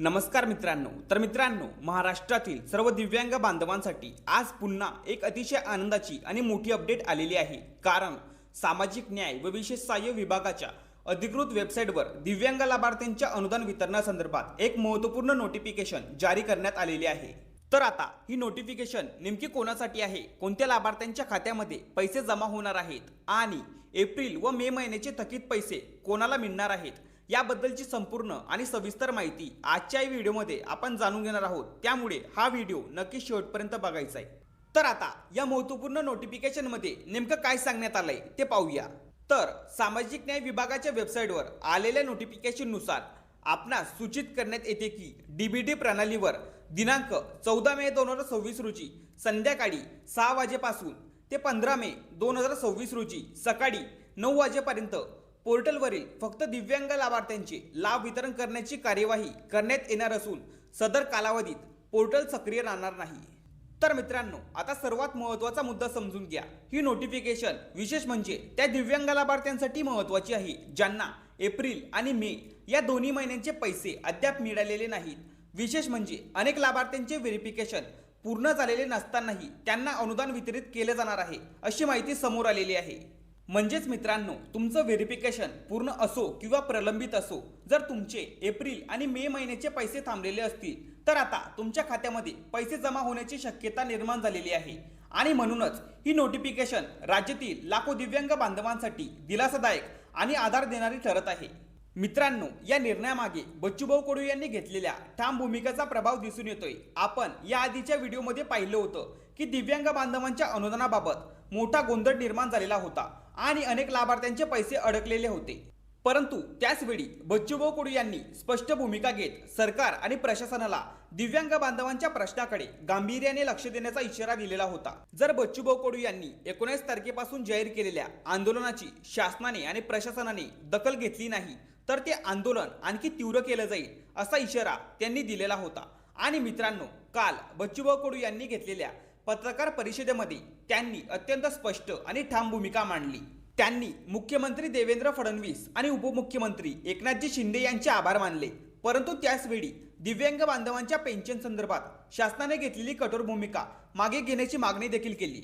नमस्कार मित्रांनो, महाराष्ट्रातील सर्व दिव्यांग बांधवांसाठी आज पुन्हा एक अतिशय आनंदाची आणि मोठी अपडेट आलेली आहे। कारण सामाजिक न्याय व विशेष सहाय्य विभागाच्या अधिकृत वेबसाईटवर दिव्यांग लाभार्थ्यांच्या अनुदान वितरणासंदर्भात एक महत्त्वपूर्ण नोटिफिकेशन जारी करण्यात आलेली आहे। तर आता ही नोटिफिकेशन नेमकी कोणासाठी आहे, कोणत्या लाभार्थ्यांच्या खात्यामध्ये पैसे जमा होणार आहेत आणि एप्रिल व मे महिन्याचे थकीत पैसे कोणाला मिळणार आहेत याबद्दलची संपूर्ण आणि सविस्तर माहिती आजच्या व्हिडिओमध्ये आपण जाणून घेणार आहोत। त्यामुळे हा व्हिडिओ नक्की शेवटपर्यंत बघायचा आहे। तर आता या महत्त्वपूर्ण नोटिफिकेशनमध्ये नेमकं काय सांगण्यात आलंय ते पाहूया। तर सामाजिक न्याय विभागाच्या वेबसाईटवर आलेल्या नोटिफिकेशननुसार आपणास सूचित करण्यात येते की डीबीटी प्रणालीवर दिनांक 14 मे 2026 रोजी संध्याकाळी 6 वाजेपासून ते 15 मे 2026 रोजी सकाळी 9 वाजेपर्यंत पोर्टलवरील फक्त दिव्यांग लाभार्थ्यांचे लाभ वितरण करण्याची कार्यवाही करण्यात येणार असून सदर कालावधीत पोर्टल सक्रिय राहणार नाही। तर मित्रांनो, आता सर्वात महत्त्वाचा मुद्दा समजून घ्या। ही नोटिफिकेशन विशेष म्हणजे त्या दिव्यांग लाभार्थ्यांसाठी महत्त्वाची आहे ज्यांना एप्रिल आणि मे या दोन्ही महिन्यांचे पैसे अद्याप मिळालेले नाहीत। विशेष म्हणजे अनेक लाभार्थ्यांचे व्हेरिफिकेशन पूर्ण झालेले नसतानाही त्यांना अनुदान वितरित केले जाणार आहे अशी माहिती समोर आलेली आहे। म्हणजेच मित्रांनो, तुमचं व्हेरिफिकेशन पूर्ण असो किंवा प्रलंबित असो, जर तुमचे एप्रिल आणि मे महिन्याचे पैसे थांबलेले असतील तर आता तुमच्या खात्यामध्ये पैसे जमा होण्याची शक्यता निर्माण झालेली आहे। आणि म्हणूनच ही नोटिफिकेशन राज्यातील लाखो दिव्यांग बांधवांसाठी दिलासादायक आणि आधार देणारी ठरत आहे। मित्रांनो, या निर्णयामागे बच्चूभाऊ कडू यांनी घेतलेल्या ठाम भूमिकेचा प्रभाव दिसून येतोय। आपण या आधीच्या व्हिडिओमध्ये पाहिलं होतं की दिव्यांग बांधवांच्या अनुदानाबाबत मोठा गोंधळ निर्माण झालेला होता आणि अनेक लाभार्थ्यांचे पैसे अडकलेले होते। परंतु त्याच वेळी बच्चूभाऊ कडू यांनी स्पष्ट भूमिका घेत सरकार आणि प्रशासनाला दिव्यांग बांधवांच्या प्रश्नाकडे गांभीर्याने लक्ष देण्याचा इशारा दिलेला होता। जर बच्चूभाऊ कडू यांनी 19 तारखेपासून जाहीर केलेल्या आंदोलनाची शासनाने आणि प्रशासनाने दखल घेतली नाही तर ते आंदोलन आणखी तीव्र केलं जाईल असा इशारा त्यांनी दिलेला होता। आणि मित्रांनो, काल बच्चूभाऊ कडू यांनी घेतलेल्या पत्रकार परिषदेमध्ये त्यांनी अत्यंत स्पष्ट आणि ठाम भूमिका मांडली। त्यांनी मुख्यमंत्री देवेंद्र फडणवीस आणि उपमुख्यमंत्री एकनाथजी शिंदे यांचे आभार मानले। परंतु त्याच वेळी दिव्यांग बांधवांच्या पेन्शन संदर्भात शासनाने घेतलेली कठोर भूमिका मागे घेण्याची मागणी देखील केली।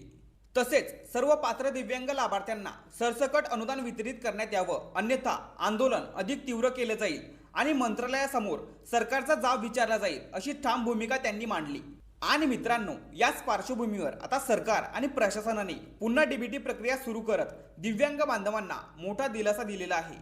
तसेच सर्व पात्र दिव्यांग लाभार्थ्यांना सरसकट अनुदान वितरित करण्यात यावं, अन्यथा आंदोलन अधिक तीव्र केलं जाईल आणि मंत्रालयासमोर सरकारचा जाब विचारला जाईल अशी ठाम भूमिका त्यांनी मांडली। आणि मित्रांनो, याच पार्श्वभूमीवर आता सरकार आणि प्रशासनाने पुन्हा डीबीटी प्रक्रिया सुरू करत दिव्यांग बांधवांना मोठा दिलासा दिलेला आहे।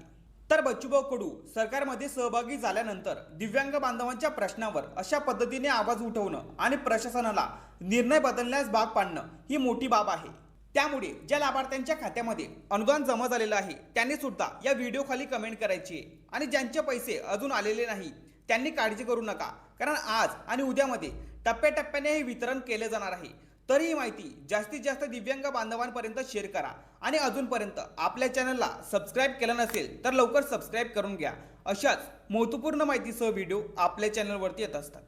तर बच्चूभाऊ कडू सरकारमध्ये सहभागी झाल्यानंतर दिव्यांग बांधवांच्या प्रश्नावर अशा पद्धतीने आवाज उठवणं आणि प्रशासनाला निर्णय बदलण्यास भाग पाडणं ही मोठी बाब आहे। त्यामुळे ज्या लाभार्थ्यांच्या खात्यामध्ये अनुदान जमा झालेलं आहे त्यांनी सुद्धा या व्हिडिओ खाली कमेंट करायची आहे। आणि ज्यांचे पैसे अजून आलेले नाही त्यांनी काळजी करू नका, कारण आज आणि उद्यामध्ये टप्प्याटप्प्याने हे वितरण केले जाणार आहे। तर ही माहिती जास्तीत जास्त दिव्यांग बांधवांपर्यंत शेअर करा आणि अजूनपर्यंत आपल्या चॅनलला सबस्क्राईब केलं नसेल तर लवकर सबस्क्राईब करून घ्या। अशाच महत्त्वपूर्ण माहितीसह व्हिडिओ आपल्या चॅनलवरती येत असतात।